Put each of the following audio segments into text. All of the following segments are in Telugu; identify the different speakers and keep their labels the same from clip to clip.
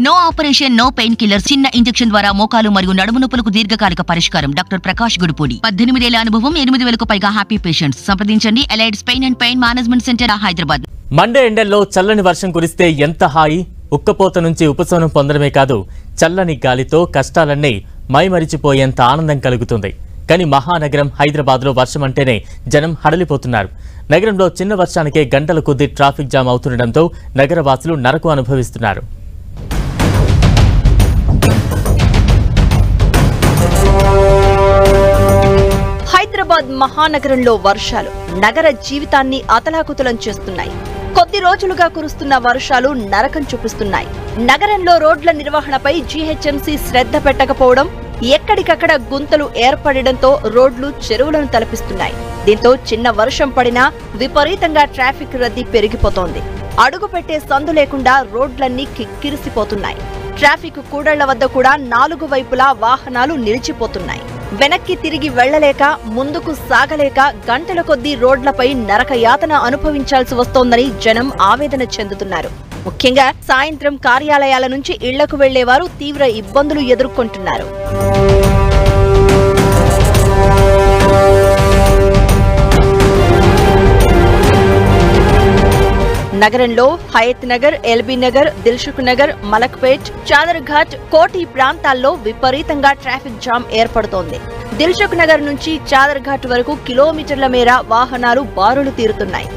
Speaker 1: No operation, no painkiller. చిన్న ఇంజెక్షన్ ద్వారా మోకాలు మరియు నడుము నొప్పులకు దీర్ఘకాలిక పరిష్కారం. డాక్టర్ ప్రకాష్ గుడిపూడి. 18 ఏళ్ల అనుభవం, 8,000కు పైగా హ్యాపీ పేషెంట్స్. సంప్రదించండి. Allied's pain and pain management centre, Hyderabad.
Speaker 2: మండే ఎండల్లో చల్లని వర్షం కురిస్తే ఎంత హాయి. ఉక్కపోత నుంచి ఉపశమనం పొందడమే కాదు, చల్లని గాలితో కష్టాలన్నీ మైమరిచిపోయేంత ఆనందం కలుగుతుంది. కానీ మహానగరం హైదరాబాద్లో వర్షం అంటేనే జనం హడలిపోతున్నారు. నగరంలో చిన్న వర్షానికే గంటల కొద్దీ ట్రాఫిక్ జామ్ అవుతుండటంతో నగరవాసులు నరకం అనుభవిస్తున్నారు.
Speaker 3: హైదరాబాద్ మహానగరంలో వర్షాలు నగర జీవితాన్ని అతలాకుతలం చేస్తున్నాయి. కొద్ది రోజులుగా కురుస్తున్న వర్షాలు నరకం చూపిస్తున్నాయి. నగరంలో రోడ్ల నిర్వహణపై జీహెచ్ఎంసీ శ్రద్ధ పెట్టకపోవడం, ఎక్కడికక్కడ గుంతలు ఏర్పడడంతో రోడ్లు చెరువులను తలపిస్తున్నాయి. దీంతో చిన్న వర్షం పడినా విపరీతంగా ట్రాఫిక్ రద్దీ పెరిగిపోతోంది. అడుగు పెట్టే సందు లేకుండా రోడ్లన్నీ కిక్కిరిసిపోతున్నాయి. ట్రాఫిక్ కూడళ్ల వద్ద కూడా 4 వైపులా వాహనాలు నిలిచిపోతున్నాయి. వెనక్కి తిరిగి వెళ్లలేక, ముందుకు సాగలేక గంటల కొద్దీ రోడ్లపై నరకయాతన అనుభవించాల్సి వస్తోందని జనం ఆవేదన చెందుతున్నారు. ముఖ్యంగా సాయంత్రం కార్యాలయాల నుంచి ఇళ్లకు వెళ్లేవారు తీవ్ర ఇబ్బందులు ఎదుర్కొంటున్నారు. నగరంలో హయత్ నగర్, ఎల్బీ నగర్, దిల్సుఖ్ నగర్, మలక్పేట్, చాదర్ఘాట్, కోటి ప్రాంతాల్లో విపరీతంగా ట్రాఫిక్ జామ్ ఏర్పడుతోంది. దిల్సుఖ్ నగర్ నుంచి చాదర్ఘాట్ వరకు కిలోమీటర్ల మేర వాహనాలు బారులు తీరుతున్నాయి.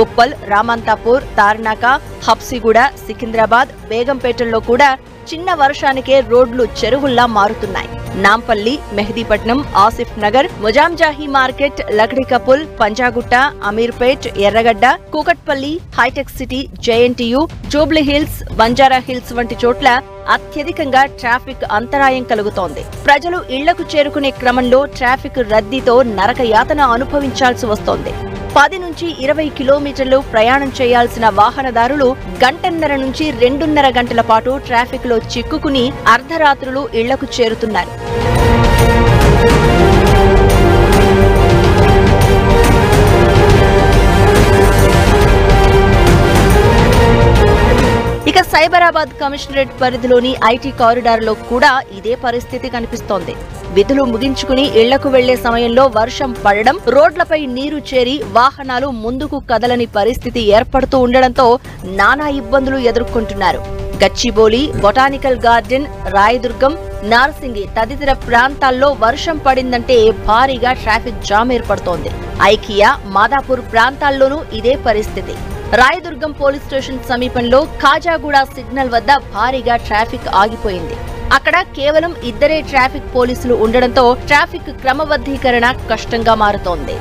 Speaker 3: ఉప్పల్, రామంతాపూర్, తార్నాక, హబ్సిగూడ, సికింద్రాబాద్, బేగంపేటల్లో కూడా చిన్న వర్షానికే రోడ్లు చెరువుల్లా మారుతున్నాయి. Nampally, Mehdipatnam, Asif Nagar, Mozamjahi market, Lakdikapul, Panjagutta, Ameerpet, Erragadda, Kukatpally, Hitec City, JNTU, Jubilee Hills, Banjara Hills వంటి చోట్ల అత్యధికంగా ట్రాఫిక్ అంతరాయం కలుగుతోంది. ప్రజలు ఇళ్లకు చేరుకునే క్రమంలో ట్రాఫిక్ రద్దీతో నరకయాతన అనుభవించాల్సి వస్తోంది. 10 నుంచి 20 కిలోమీటర్లు ప్రయాణం చేయాల్సిన వాహనదారులు గంటన్నర నుంచి 2.5 గంటల పాటు ట్రాఫిక్ లో చిక్కుకుని అర్ధరాత్రులు ఇళ్లకు చేరుతున్నారు. ఇక సైబరాబాద్ కమిషనరేట్ పరిధిలోని ఐటీ కారిడార్లో కూడా ఇదే పరిస్థితి కనిపిస్తోంది. విధులు ముగించుకుని ఇళ్లకు వెళ్లే సమయంలో వర్షం పడడం, రోడ్లపై నీరు చేరి వాహనాలు ముందుకు కదలని పరిస్థితి ఏర్పడుతూ ఉండడంతో నానా ఇబ్బందులు ఎదుర్కొంటున్నారు. గచ్చిబౌలి, బొటానికల్ గార్డెన్, రాయదుర్గం, నార్సింగి తదితర ప్రాంతాల్లో వర్షం పడిందంటే భారీగా ట్రాఫిక్ జామ్ ఏర్పడుతోంది. ఐకియా, మాదాపూర్ ప్రాంతాల్లోనూ ఇదే పరిస్థితి. రాయదుర్గం పోలీస్ స్టేషన్ సమీపంలో ఖాజాగూడ సిగ్నల్ వద్ద భారీగా ట్రాఫిక్ ఆగిపోయింది. అక్కడ కేవలం 2 ట్రాఫిక్ పోలీసులు ఉండడంతో ట్రాఫిక్ క్రమబద్ధీకరణ కష్టంగా మారుతోంది.